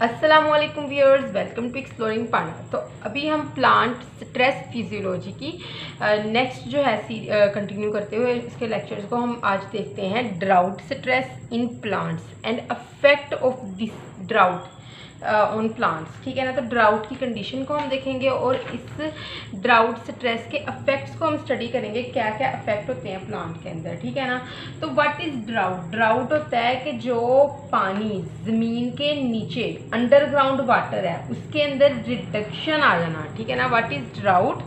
अस्सलाम वालेकुम viewers, welcome to exploring पाना। तो अभी हम प्लांट स्ट्रेस फिजियोलॉजी की नेक्स्ट जो है कंटिन्यू करते हुए इसके लेक्चर्स को हम आज देखते हैं। Drought stress in plants and affect of this drought on plants. ठीक है ना। तो ड्राउट की कंडीशन को हम देखेंगे और इस ड्राउट स्ट्रेस के अफेक्ट्स को हम स्टडी करेंगे, क्या क्या अफेक्ट होते हैं प्लांट के अंदर। ठीक है ना। तो व्हाट इज ड्राउट? ड्राउट होता है कि जो पानी ज़मीन के नीचे अंडरग्राउंड वाटर है उसके अंदर रिडक्शन आ जाना। ठीक है ना। What is drought?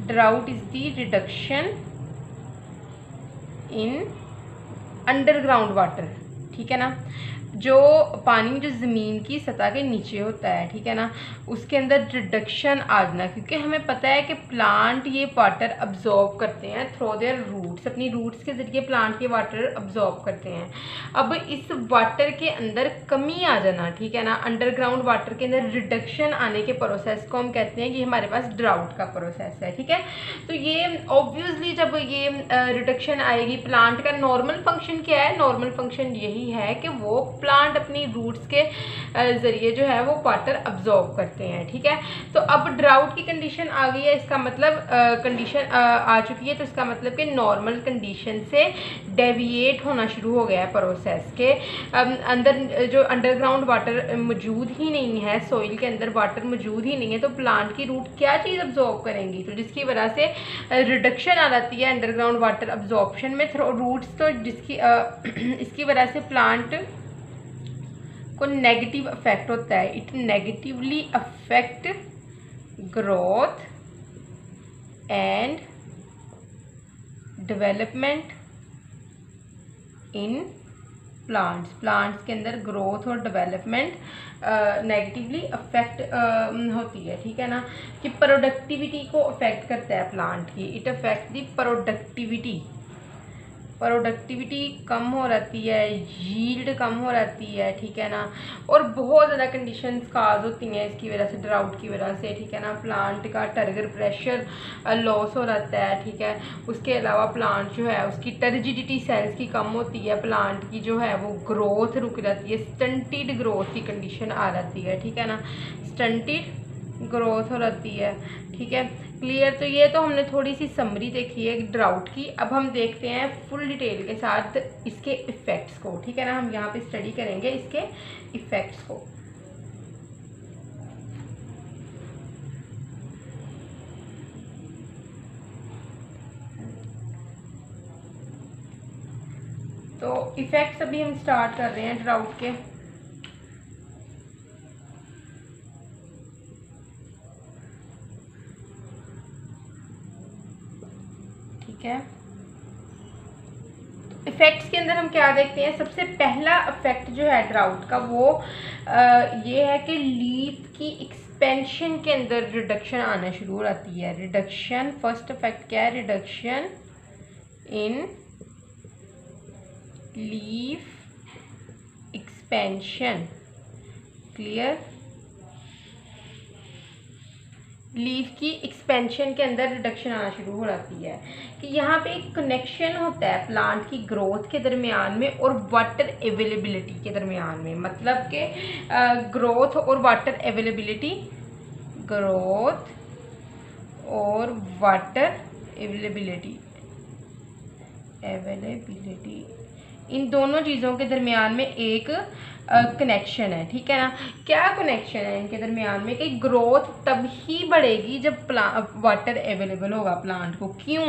Drought is the reduction in underground water. ठीक है ना। जो पानी जो ज़मीन की सतह के नीचे होता है, ठीक है ना, उसके अंदर रिडक्शन आ जाना, क्योंकि हमें पता है कि प्लांट ये वाटर अब्जॉर्ब करते हैं थ्रू देयर रूट्स। अपनी रूट्स के ज़रिए प्लांट ये वाटर अब्जॉर्ब करते हैं। अब इस वाटर के अंदर कमी आ जाना, ठीक है ना, अंडरग्राउंड वाटर के अंदर रिडक्शन आने के प्रोसेस को हम कहते हैं कि हमारे पास ड्राउट का प्रोसेस है। ठीक है। तो ये ऑब्वियसली जब ये रिडक्शन आएगी, प्लांट का नॉर्मल फंक्शन क्या है? नॉर्मल फंक्शन यही है कि वो प्लांट अपनी रूट्स के जरिए जो है वो वाटर अब्जॉर्ब करते हैं। ठीक है। तो अब ड्राउट की कंडीशन आ गई है, इसका मतलब कंडीशन आ चुकी है, तो इसका मतलब कि नॉर्मल कंडीशन से डेविएट होना शुरू हो गया है प्रोसेस के अंदर। जो अंडरग्राउंड वाटर मौजूद ही नहीं है, सॉइल के अंदर वाटर मौजूद ही नहीं है, तो प्लांट की रूट क्या चीज़ अब्जॉर्ब करेंगी? तो जिसकी वजह से रिडक्शन आ जाती है अंडरग्राउंड वाटर अब्जॉर्प्शन में थ्रू रूट्स। तो जिसकी इसकी वजह से प्लांट को नेगेटिव अफेक्ट होता है। It negatively affect growth and development in plants. Plants के अंदर ग्रोथ और डेवलपमेंट नेगेटिवली अफेक्ट होती है। ठीक है ना। कि प्रोडक्टिविटी को अफेक्ट करता है प्लांट की। It affect the productivity. Productivity कम हो जाती है, यील्ड कम हो जाती है। ठीक है ना। और बहुत ज़्यादा कंडीशंस काज होती हैं इसकी वजह से, ड्राउट की वजह से। ठीक है ना। प्लांट का टर्गर प्रेशर लॉस हो जाता है। ठीक है। उसके अलावा प्लांट जो है उसकी टर्जिडिटी सेल्स की कम होती है, प्लांट की जो है वो ग्रोथ रुक जाती है, स्टंटेड ग्रोथ की कंडीशन आ जाती है। ठीक है ना। स्टंटेड ग्रोथ हो जाती है। ठीक है। क्लियर। तो ये तो हमने थोड़ी सी समरी देखी है ड्राउट की। अब हम देखते हैं फुल डिटेल के साथ इसके इफ़ेक्ट्स को। ठीक है ना। हम यहाँ पे स्टडी करेंगे इसके इफ़ेक्ट्स को। तो इफ़ेक्ट्स अभी हम स्टार्ट कर रहे हैं ड्राउट के। ठीक है। इफेक्ट्स के अंदर हम क्या देखते हैं? सबसे पहला इफेक्ट जो है ड्राउट का वो ये है कि लीफ की एक्सपेंशन के अंदर रिडक्शन आना शुरू हो जाती है। रिडक्शन, फर्स्ट इफेक्ट क्या है? Reduction in leaf expansion. Clear. Leaf की एक्सपेंशन के अंदर रिडक्शन आना शुरू हो जाती है कि यहाँ पे एक कनेक्शन होता है प्लांट की ग्रोथ के दरमियान में और वाटर अवेलेबिलिटी के दरमियान में। मतलब कि ग्रोथ और वाटर अवेलेबिलिटी, ग्रोथ और वाटर अवेलेबिलिटी इन दोनों चीज़ों के दरमियान में एक कनेक्शन है। ठीक है ना। क्या कनेक्शन है इनके दरमियान में? कि ग्रोथ तब ही बढ़ेगी जब वाटर अवेलेबल होगा प्लांट को। क्यों?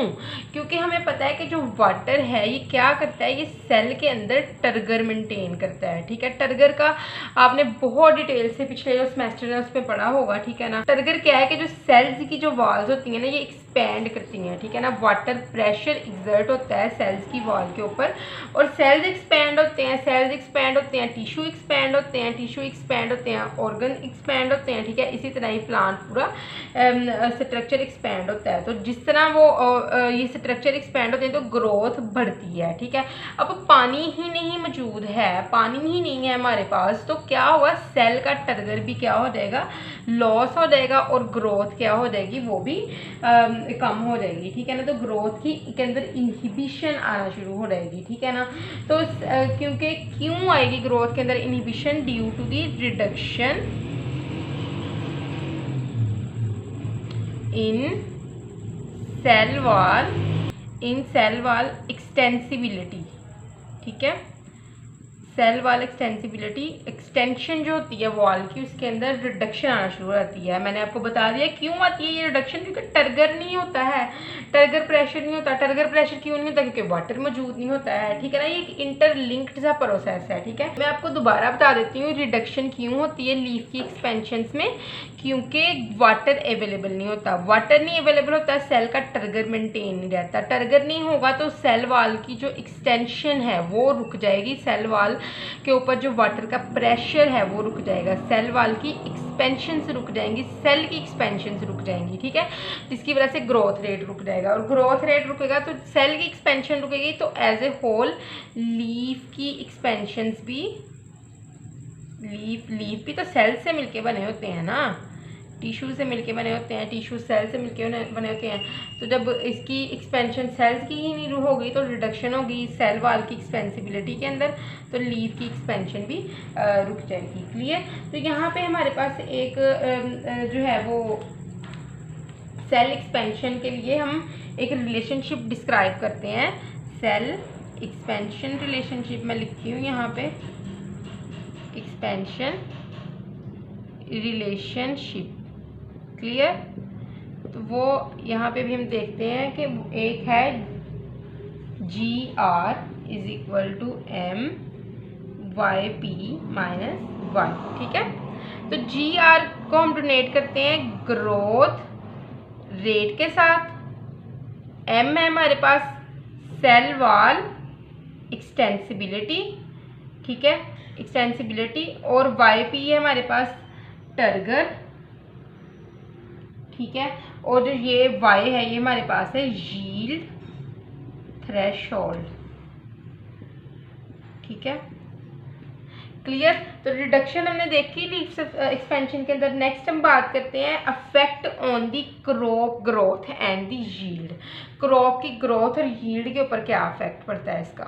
क्योंकि हमें पता है कि जो वाटर है ये क्या करता है? ये सेल के अंदर टर्गर मेंटेन करता है। ठीक है। टर्गर का आपने बहुत डिटेल से पिछले जो सेमेस्टर है उसमें पढ़ा होगा। ठीक है ना। टर्गर क्या है? कि जो सेल्स की जो वॉल्स होती हैं ना ये एक्सपेंड करती हैं। ठीक है ना। वाटर प्रेशर एग्जर्ट होता है सेल्स की वॉल के ऊपर और सेल्स एक्सपेंड होते हैं। सेल्स एक्सपेंड होते हैं, टिश्यू एक्सपेंड होते हैं, टिश्यू एक्सपेंड होते हैं, ऑर्गन एक्सपेंड होते हैं। ठीक है। इसी तरह ही प्लांट पूरा स्ट्रक्चर एक्सपेंड होता है। तो जिस तरह वो ये स्ट्रक्चर एक्सपेंड होते हैं तो ग्रोथ बढ़ती है। ठीक है। अब पानी ही नहीं मौजूद है, पानी ही नहीं है हमारे पास, तो क्या होगा? सेल का टर्गर भी क्या हो जाएगा? लॉस हो जाएगा और ग्रोथ क्या हो जाएगी? वो भी कम हो जाएगी। ठीक है ना। तो ग्रोथ की के अंदर इनहिबिशन आना शुरू हो जाएगी। ठीक है ना। तो क्योंकि क्यों आएगी ग्रोथ के अंदर inhibition due to the reduction in cell wall extensibility. ठीक है, सेल वॉल एक्सटेंसिबिलिटी, एक्सटेंशन जो होती है वॉल की उसके अंदर रिडक्शन आना शुरू हो जाती है। मैंने आपको बता दिया क्यों आती है ये रिडक्शन, क्योंकि टर्गर नहीं होता है, टर्गर प्रेशर नहीं होता। टर्गर प्रेशर क्यों नहीं होता? क्योंकि वाटर मौजूद नहीं होता है। ठीक है ना, ये एक इंटरलिंक्ड सा प्रोसेस है। ठीक है, मैं आपको दोबारा बता देती हूँ रिडक्शन क्यों होती है लीफ की एक्सपेंशंस में, क्योंकि वाटर अवेलेबल नहीं होता। वाटर नहीं अवेलेबल होता, सेल का टर्गर मेंटेन नहीं रहता। टर्गर नहीं होगा तो सेल वॉल की जो एक्सटेंशन है वो रुक जाएगी, सेल वॉल के ऊपर जो वाटर का प्रेशर है वो रुक जाएगा, सेल वॉल की एक्सपेंशन से रुक जाएंगी, सेल की एक्सपेंशन से रुक जाएंगी। ठीक है, जिसकी वजह से ग्रोथ रेट रुक जाएगा, और ग्रोथ रेट रुकेगा तो सेल की एक्सपेंशन रुकेगी, तो एज ए होल लीफ की एक्सपेंशंस भी, लीफ भी तो सेल से मिलके बने होते हैं ना, टिश्यू से मिलके बने होते हैं, टिश्यू सेल से मिलके बने होते हैं। तो जब इसकी एक्सपेंशन सेल्स की ही नहीं होगी तो रिडक्शन होगी सेल वॉल की एक्सपेंसिबिलिटी के अंदर, तो लीफ की एक्सपेंशन भी रुक जाएगी। क्लियर? तो यहाँ पे हमारे पास एक जो है वो सेल एक्सपेंशन के लिए हम एक रिलेशनशिप डिस्क्राइब करते हैं, सेल एक्सपेंशन रिलेशनशिप। मैं लिखती हूँ यहाँ पे एक्सपेंशन रिलेशनशिप। क्लियर? तो वो यहाँ पे भी हम देखते हैं कि एक है GR is equal to MYP minus 1। ठीक है, तो GR को हम डोनेट करते हैं ग्रोथ रेट के साथ, M है हमारे पास सेल वॉल एक्सटेंसिबिलिटी। ठीक है, एक्सटेंसिबिलिटी, और YP है हमारे पास टर्गर। ठीक है, और जो ये Y है ये हमारे पास है यील्ड थ्रेशोल्ड। ठीक है, क्लियर? तो रिडक्शन हमने देखी लीफ एक्सपेंशन के अंदर। नेक्स्ट हम बात करते हैं affect on the crop growth and the yield. Crop की ग्रोथ और यील्ड के ऊपर क्या इफेक्ट पड़ता है इसका?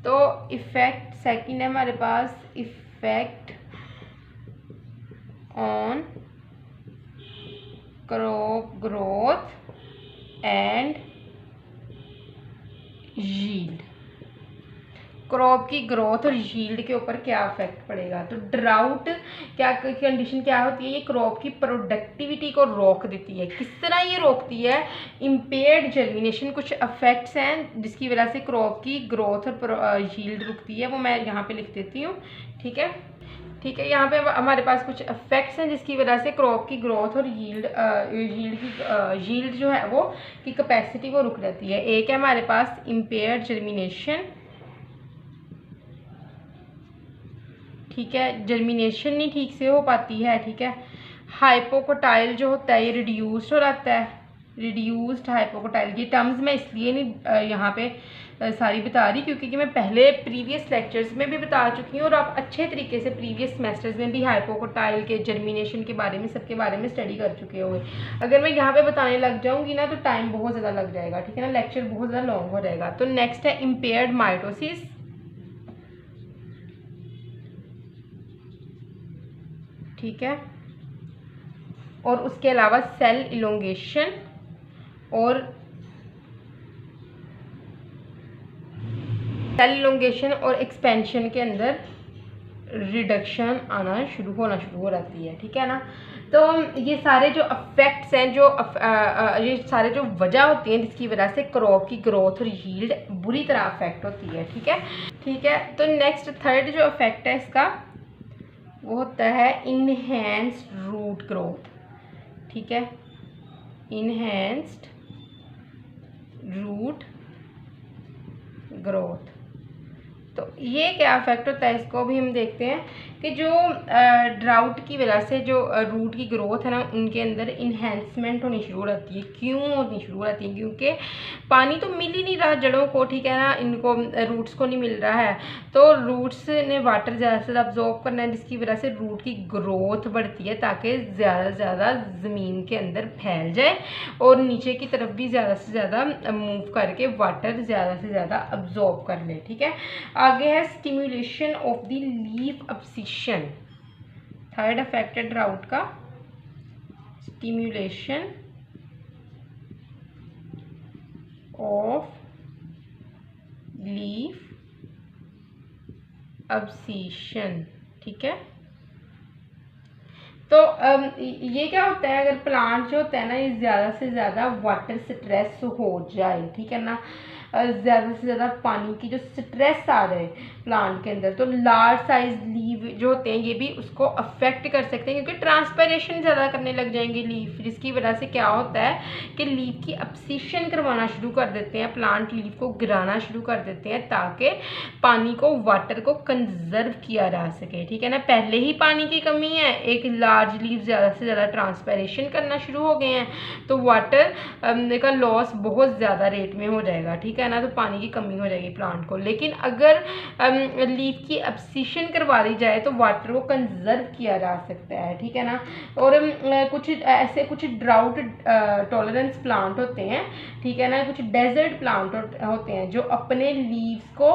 तो इफेक्ट सेकंड है हमारे पास effect on crop growth and yield. Crop की ग्रोथ और यील्ड के ऊपर क्या इफेक्ट पड़ेगा? तो ड्राउट क्या कंडीशन क्या होती है? ये क्रॉप की प्रोडक्टिविटी को रोक देती है। किस तरह ये रोकती है? इम्पेयर्ड जर्मिनेशन कुछ इफेक्ट्स हैं जिसकी वजह से क्रॉप की ग्रोथ और यील्ड रुकती है, वो मैं यहाँ पे लिख देती हूँ। ठीक है, ठीक है, यहाँ पे हमारे पास कुछ इफेक्ट्स हैं जिसकी वजह से क्रॉप की ग्रोथ और यील्ड जो है वो की कैपेसिटी वो रुक जाती है। एक है हमारे पास इम्पेयर्ड जर्मिनेशन। ठीक है, जर्मिनेशन नहीं ठीक से हो पाती है। ठीक है, हाइपोकोटाइल जो होता है ये रिड्यूस्ड हो जाता है, रिड्यूस्ड हाइपोकोटाइल। ये टर्म्स मैं इसलिए नहीं यहाँ पे सारी बता रही क्योंकि मैं पहले प्रीवियस लेक्चर्स में भी बता चुकी हूँ और आप अच्छे तरीके से प्रीवियस सेमेस्टर्स में भी हाइपोकोटाइल के जर्मिनेशन के बारे में सबके बारे में स्टडी कर चुके हुए। अगर मैं यहाँ पे बताने लग जाऊँगी ना तो टाइम बहुत ज़्यादा लग जाएगा। ठीक है ना, लेक्चर बहुत ज़्यादा लॉन्ग हो जाएगा। तो नेक्स्ट है इम्पेयर्ड माइटोसिस। ठीक है, और उसके अलावा सेल इलोंगेशन और एक्सपेंशन के अंदर रिडक्शन होना शुरू हो जाती है। ठीक है ना, तो ये सारे जो इफेक्ट्स हैं, ये सारे जो वजह होती हैं जिसकी वजह से क्रॉप की ग्रोथ और यील्ड बुरी तरह अफेक्ट होती है। ठीक है, ठीक है, तो नेक्स्ट थर्ड जो इफेक्ट है इसका वो होता है इनहेंस्ड रूट ग्रोथ। ठीक है, इनहेंस्ड रूट ग्रोथ। तो ये क्या इफेक्ट होता है इसको भी हम देखते हैं कि जो ड्राउट की वजह से जो रूट की ग्रोथ है ना उनके अंदर इन्हेंसमेंट होनी शुरू हो जाती है। क्यों होनी शुरू हो जाती है? क्योंकि पानी तो मिल ही नहीं रहा जड़ों को। ठीक है ना, इनको रूट्स को नहीं मिल रहा है, तो रूट्स ने वाटर ज़्यादा से ज़्यादा अब्जॉर्ब करना है जिसकी वजह से रूट की ग्रोथ बढ़ती है ताकि ज़्यादा से ज़्यादा ज़मीन के अंदर फैल जाए और नीचे की तरफ भी ज़्यादा से ज़्यादा मूव करके वाटर ज़्यादा से ज़्यादा अब्जॉर्ब कर ले। ठीक है, आगे है stimulation of the leaf abscission. Third effect है ड्राउट का स्टिम्युलेशन ऑफ लीफ अब्सिशन। ठीक है, तो ये क्या होता है, अगर प्लांट जो होता है ना ये ज़्यादा से ज़्यादा वाटर स्ट्रेस हो जाए, ठीक है ना, ज़्यादा से ज़्यादा पानी की जो स्ट्रेस आ रहा है प्लांट के अंदर, तो लार्ज साइज लीफ जो होते हैं ये भी उसको अफेक्ट कर सकते हैं, क्योंकि ट्रांसपेरेशन ज़्यादा करने लग जाएंगे लीफ, जिसकी वजह से क्या होता है कि लीफ की अब्सिशन करवाना शुरू कर देते हैं, प्लांट लीफ को गिराना शुरू कर देते हैं ताकि पानी को, वाटर को कंजर्व किया जा सके। ठीक है ना, पहले ही पानी की कमी है, एक लार्ज लीफ ज़्यादा से ज़्यादा ट्रांसपेरेशन करना शुरू हो गए हैं, तो वाटर का लॉस बहुत ज़्यादा रेट में हो जाएगा। ठीक है ना, तो पानी की कमी हो जाएगी प्लांट को। लेकिन अगर लीफ की अब्सिशन करवा दी जाए तो वाटर को कंजर्व किया जा सकता है। ठीक है ना, और कुछ ड्राउट टॉलरेंस प्लांट होते हैं, ठीक है ना, कुछ डेजर्ट प्लांट होते हैं जो अपने लीव्स को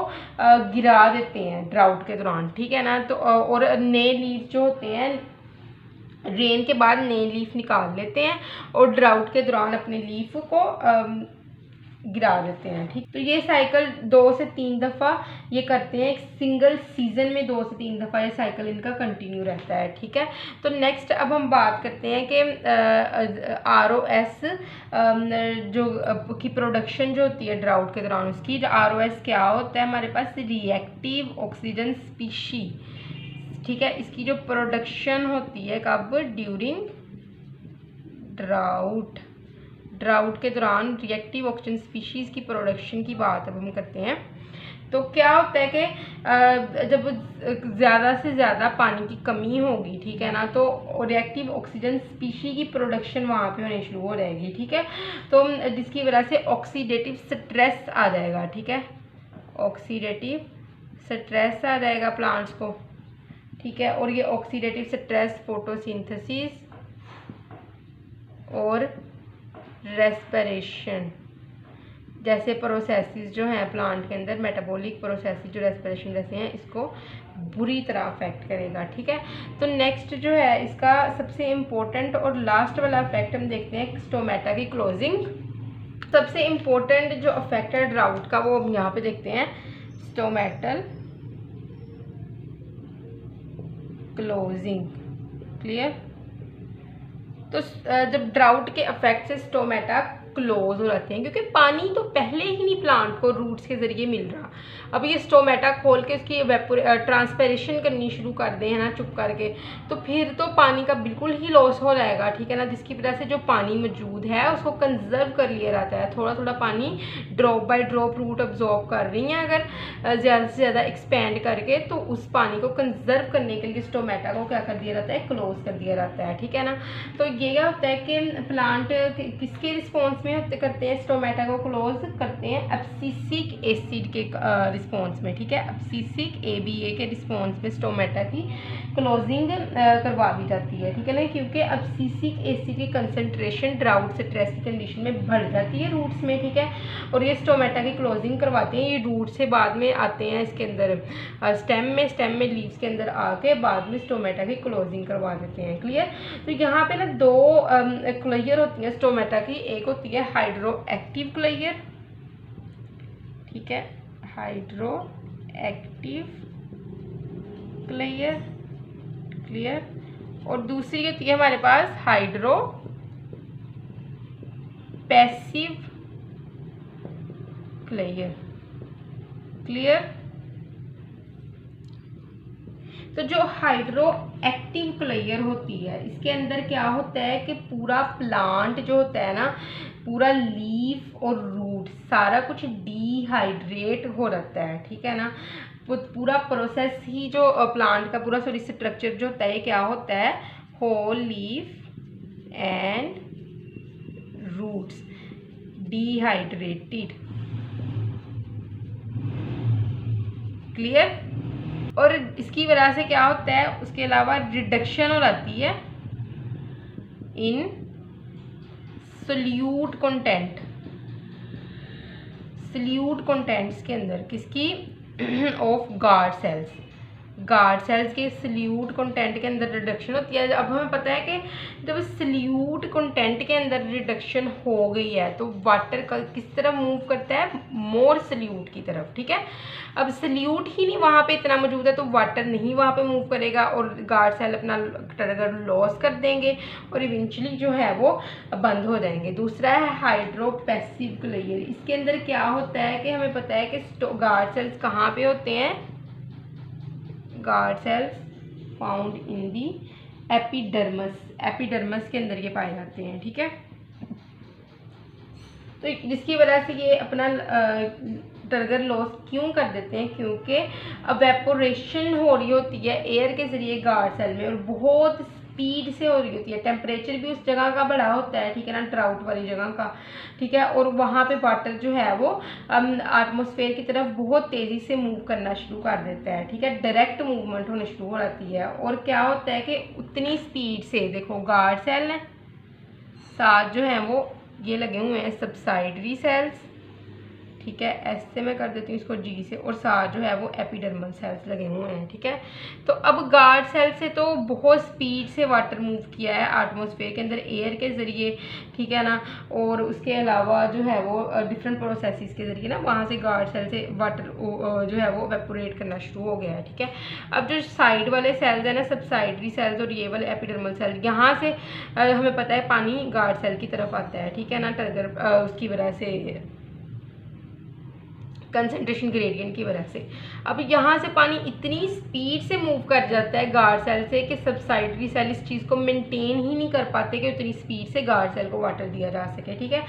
गिरा देते हैं ड्राउट के दौरान। ठीक है ना, तो और नए लीव्स जो होते हैं रेन के बाद नए लीफ निकाल लेते हैं और ड्राउट के दौरान अपने लीफ को गिरा देते हैं। ठीक, तो ये साइकिल 2 से 3 दफ़ा ये करते हैं, एक सिंगल सीजन में 2 से 3 दफ़ा ये साइकिल इनका कंटिन्यू रहता है। ठीक है, तो नेक्स्ट अब हम बात करते हैं कि ROS जो की प्रोडक्शन जो होती है ड्राउट के दौरान, उसकी ROS क्या होता है हमारे पास, रिएक्टिव ऑक्सीजन स्पीशी। ठीक है, इसकी जो प्रोडक्शन होती है कब, ड्यूरिंग ड्राउट के दौरान रिएक्टिव ऑक्सीजन स्पीशीज़ की प्रोडक्शन की बात अब हम करते हैं। तो क्या होता है कि जब ज़्यादा से ज़्यादा पानी की कमी होगी, ठीक है ना, तो रिएक्टिव ऑक्सीजन स्पीशी की प्रोडक्शन वहाँ पे होनी शुरू हो जाएगी। ठीक है, तो जिसकी वजह से ऑक्सीडेटिव स्ट्रेस आ जाएगा। ठीक है, ऑक्सीडेटिव स्ट्रेस आ जाएगा प्लांट्स को। ठीक है, और ये ऑक्सीडेटिव स्ट्रेस फोटोसिंथेसिस और रेस्पिरेशन जैसे प्रोसेसेस जो हैं प्लांट के अंदर, मेटाबॉलिक प्रोसेसेस जो रेस्पिरेशन जैसे हैं, इसको बुरी तरह अफेक्ट करेगा। ठीक है, तो नेक्स्ट जो है इसका सबसे इम्पोर्टेंट और लास्ट वाला इफेक्ट हम देखते हैं, स्टोमेटा की क्लोजिंग। सबसे इम्पोर्टेंट जो इफेक्ट है ड्राउट का वो हम यहाँ पे देखते हैं, स्टोमेटल क्लोजिंग। क्लियर, तो जब ड्राउट के इफेक्ट से स्टोमेटा क्लोज हो जाते हैं, क्योंकि पानी तो पहले ही नहीं प्लांट को रूट्स के ज़रिए मिल रहा, अब ये स्टोमेटा खोल के उसकी ट्रांसपेरेशन करनी शुरू कर दें, है ना, चुप करके, तो फिर तो पानी का बिल्कुल ही लॉस हो जाएगा। ठीक है ना, जिसकी वजह से जो पानी मौजूद है उसको कंजर्व कर लिया जाता है, थोड़ा थोड़ा पानी drop by drop root absorb कर रही हैं अगर ज़्यादा से ज़्यादा एक्सपेंड करके, तो उस पानी को कंजर्व करने के लिए स्टोमेटा को क्या कर दिया जाता है, क्लोज कर दिया जाता है। ठीक है ना, तो ये क्या होता है कि प्लांट किसके रिस्पॉन्स में करते हैं, स्टोमेटा को क्लोज करते हैं एब्सिसिक एसिड के रिस्पॉन्स में। ठीक है, एब्सिसिक ABA के रिस्पॉन्स में स्टोमेटा की क्लोजिंग करवा दी जाती है। ठीक है ना, क्योंकि एब्सिसिक एसिड की कंसंट्रेशन ड्राउट स्ट्रेस की कंडीशन में बढ़ जाती है रूट्स में। ठीक है, और ये स्टोमेटा की क्लोजिंग करवाते हैं, ये रूट से बाद में आते हैं इसके अंदर स्टेम में लीव्स के अंदर आके बाद में स्टोमेटा की क्लोजिंग करवा देते हैं। क्लियर, तो यहाँ पे ना 2 क्लेयर होती है स्टोमेटा की, एक होती है हाइड्रो एक्टिव क्लेयर। ठीक है, हाइड्रो एक्टिव क्लेयर। क्लियर, और दूसरी होती है हमारे पास हाइड्रो पैसिव क्लेयर। क्लियर, तो जो हाइड्रो एक्टिव क्लेयर होती है इसके अंदर क्या होता है कि पूरा प्लांट जो होता है ना, पूरा लीफ और रूट सारा कुछ डिहाइड्रेट हो जाता है। ठीक है ना, पूरा प्रोसेस ही जो प्लांट का पूरा स्ट्रक्चर जो होता है क्या होता है, whole leaf and roots dehydrated. Clear, और इसकी वजह से क्या होता है, उसके अलावा रिडक्शन हो जाती है इन सल्यूट कंटेंट्स के अंदर, किसकी, of guard cells. Guard cells के सल्यूट कंटेंट के अंदर रिडक्शन होती है। अब हमें पता है कि जब सल्यूट कंटेंट के अंदर रिडक्शन हो गई है तो वाटर किस तरफ मूव करता है, मोर सल्यूट की तरफ, ठीक है। अब सल्यूट ही नहीं वहाँ पे इतना मौजूद है तो वाटर नहीं वहाँ पे मूव करेगा और गार्ड सेल अपना टर्गर लॉस कर देंगे और इवेंचुअली जो है वो बंद हो जाएंगे। दूसरा है हाइड्रोपैसिव ग्लेयर। इसके अंदर क्या होता है कि हमें पता है कि गार्ड सेल्स कहाँ पे होते हैं, guard cells found in the epidermis. Epidermis के अंदर ये पाए जाते हैं, ठीक है। तो जिसकी वजह से ये अपना टर्गर लॉस क्यों कर देते हैं, क्योंकि अवेपोरेशन हो रही होती है एयर के जरिए गार्ड सेल में और बहुत स्पीड से हो रही होती है। टेम्परेचर भी उस जगह का बढ़ा होता है, ठीक है ना, ट्राउट वाली जगह का, ठीक है। और वहाँ पे वाटर जो है वो एटमॉस्फेयर की तरफ बहुत तेज़ी से मूव करना शुरू कर देता है, ठीक है। डायरेक्ट मूवमेंट होनी शुरू हो जाती है और क्या होता है कि उतनी स्पीड से, देखो गार्ड सेल है, साथ जो है वो ये लगे हुए हैं सबसाइडरी सेल्स, ठीक है। एस से मैं कर देती हूँ इसको जी से, और साथ जो है वो एपिडर्मल सेल्स लगे हुए हैं, ठीक है। तो अब गार्ड सेल से तो बहुत स्पीड से वाटर मूव किया है एटमॉस्फेयर के अंदर एयर के ज़रिए, ठीक है ना। और उसके अलावा जो है वो डिफरेंट प्रोसेसेस के ज़रिए ना वहाँ से गार्ड सेल से वाटर जो है वो वेपोरेट करना शुरू हो गया है, ठीक है। अब जो साइड वाले सेल्स हैं ना, सबसाइडरी सेल्स और ये वाले एपिडर्मल सेल, यहाँ से हमें पता है पानी गार्ड सेल की तरफ आता है, ठीक है ना, टर्गर उसकी वजह से, कंसंट्रेशन ग्रेडियंट की वजह से। अब यहाँ से पानी इतनी स्पीड से मूव कर जाता है गार्ड सेल से कि सबसाइडरी सेल इस चीज़ को मेंटेन ही नहीं कर पाते कि उतनी स्पीड से गार्ड सेल को वाटर दिया जा सके, ठीक है।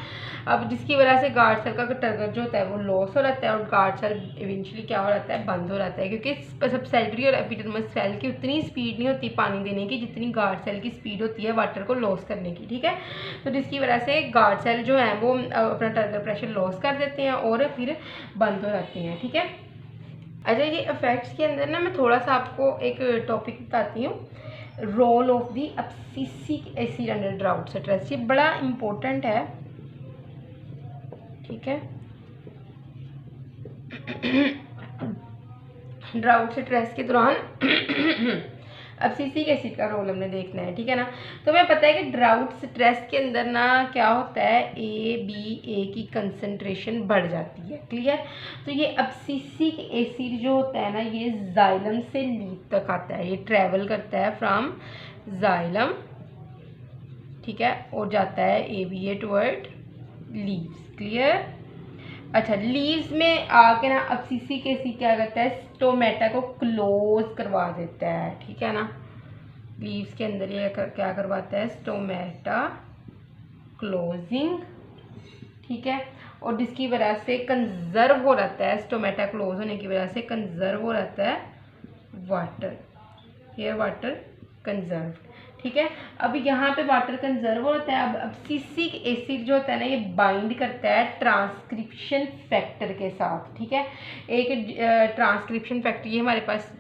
अब जिसकी वजह से गार्ड सेल का टर्गर जो होता है वो लॉस हो जाता है और गार्ड सेल इवेंचुअली क्या हो जाता है, बंद हो जाता है, क्योंकि सबसाइडरी और एपिडर्मल सेल की उतनी स्पीड नहीं होती पानी देने की जितनी गार्ड सेल की स्पीड होती है वाटर को लॉस करने की, ठीक है। तो जिसकी वजह से गार्ड सेल जो है वो अपना टर्गर प्रेशर लॉस कर देते हैं और फिर बंद हो जाती हैं, ठीक है। अच्छा, ये इफेक्ट्स के अंदर ना मैं थोड़ा सा आपको एक टॉपिक बताती हूँ, role of the abscisic acid under drought stress. ये बड़ा इम्पोर्टेंट है, ठीक है। ड्राउट स्ट्रेस के दौरान एब्सिसिक एसिड का रोल हमने देखना है, ठीक है ना। तो हमें पता है कि ड्राउट स्ट्रेस के अंदर ना क्या होता है, ए की कंसंट्रेशन बढ़ जाती है, क्लियर। तो ये एब्सिसिक एसिड जो होता है ना, ये जाइलम से लीफ तक आता है, ये ट्रेवल करता है फ्रॉम जाइलम, ठीक है, और जाता है एबीए टुवर्ड लीव्स, क्लियर। अच्छा, लीव्स में आके ना एब्सिसिक एसिड क्या करता है, स्टोमेटा को क्लोज करवा देता है, ठीक है ना। लीव्स के अंदर ये क्या करवाता है, स्टोमेटा क्लोजिंग, ठीक है। और जिसकी वजह से कंजर्व हो जाता है, स्टोमेटा क्लोज होने की वजह से कंजर्व हो जाता है वाटर, हेयर वाटर कंजर्व, ठीक है। अब यहाँ पे वाटर कंजर्व होता है। अब एब्सिसिक एसिड जो होता है ना, ये बाइंड करता है ट्रांसक्रिप्शन फैक्टर के साथ, ठीक है। एक ट्रांसक्रिप्शन फैक्टर ये हमारे पास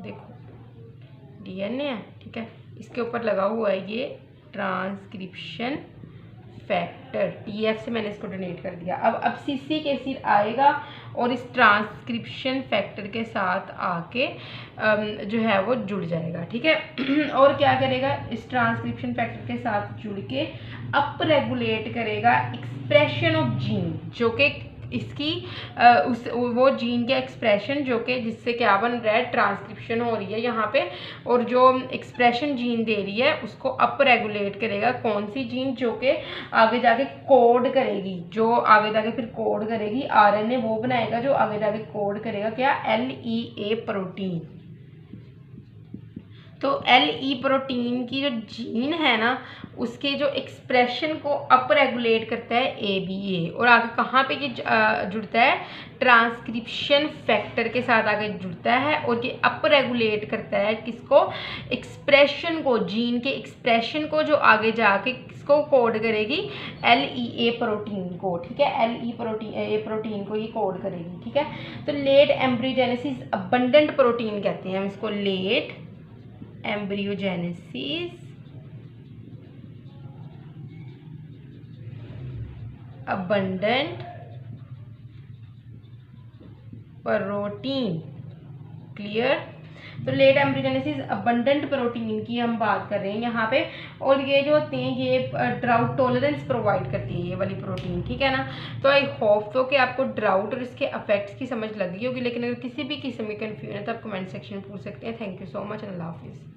देखो डीएनए है, ठीक है, इसके ऊपर लगा हुआ है ये ट्रांसक्रिप्शन फैक्टर, टीएफ से मैंने इसको डोनेट कर दिया। अब एब्सिसिक एसिड आएगा और इस ट्रांसक्रिप्शन फैक्टर के साथ आके जो है वो जुड़ जाएगा, ठीक है। और क्या करेगा, इस ट्रांसक्रिप्शन फैक्टर के साथ जुड़ के अप रेगुलेट करेगा एक्सप्रेशन ऑफ जीन, जो कि इसकी वो जीन के एक्सप्रेशन जो कि जिससे क्या बन रहा है, ट्रांसक्रिप्शन हो रही है यहाँ पे, और जो एक्सप्रेशन जीन दे रही है उसको अप रेगुलेट करेगा। कौन सी जीन, जो कि आगे जाके कोड करेगी, जो आगे जाके फिर कोड करेगी आरएनए, वो बनाएगा जो आगे जाके कोड करेगा क्या, LEA प्रोटीन। तो LE प्रोटीन की जो जीन है ना, उसके जो एक्सप्रेशन को अप रेगुलेट करता है ABA, और आगे कहाँ पे ये जुड़ता है, ट्रांसक्रिप्शन फैक्टर के साथ आगे जुड़ता है, और ये अप रेगुलेट करता है किसको, एक्सप्रेशन को, जीन के एक्सप्रेशन को, जो आगे जाके किसको कोड करेगी, LEA प्रोटीन को, ठीक है। LE प्रोटीन को ये कोड करेगी, ठीक है। तो लेट एम्ब्रियोजेनेसिस अबंडेंट प्रोटीन कहते हैं हम इसको, late embryogenesis abundant protein. Clear. तो लेट एम्ब्रियोजेनेसिस अबंडेंट प्रोटीन की हम बात कर रहे हैं यहाँ पे, और ये जो होते हैं ये ड्राउट टॉलरेंस प्रोवाइड करती है ये वाली प्रोटीन, ठीक है ना। तो आई होप तो कि आपको ड्राउट और इसके इफेक्ट्स की समझ लगी होगी, लेकिन अगर किसी भी किस्म की कंफ्यूजन है तो आप कमेंट सेक्शन में पूछ सकते हैं। थैंक यू सो मच, अल्लाह हाफिज़।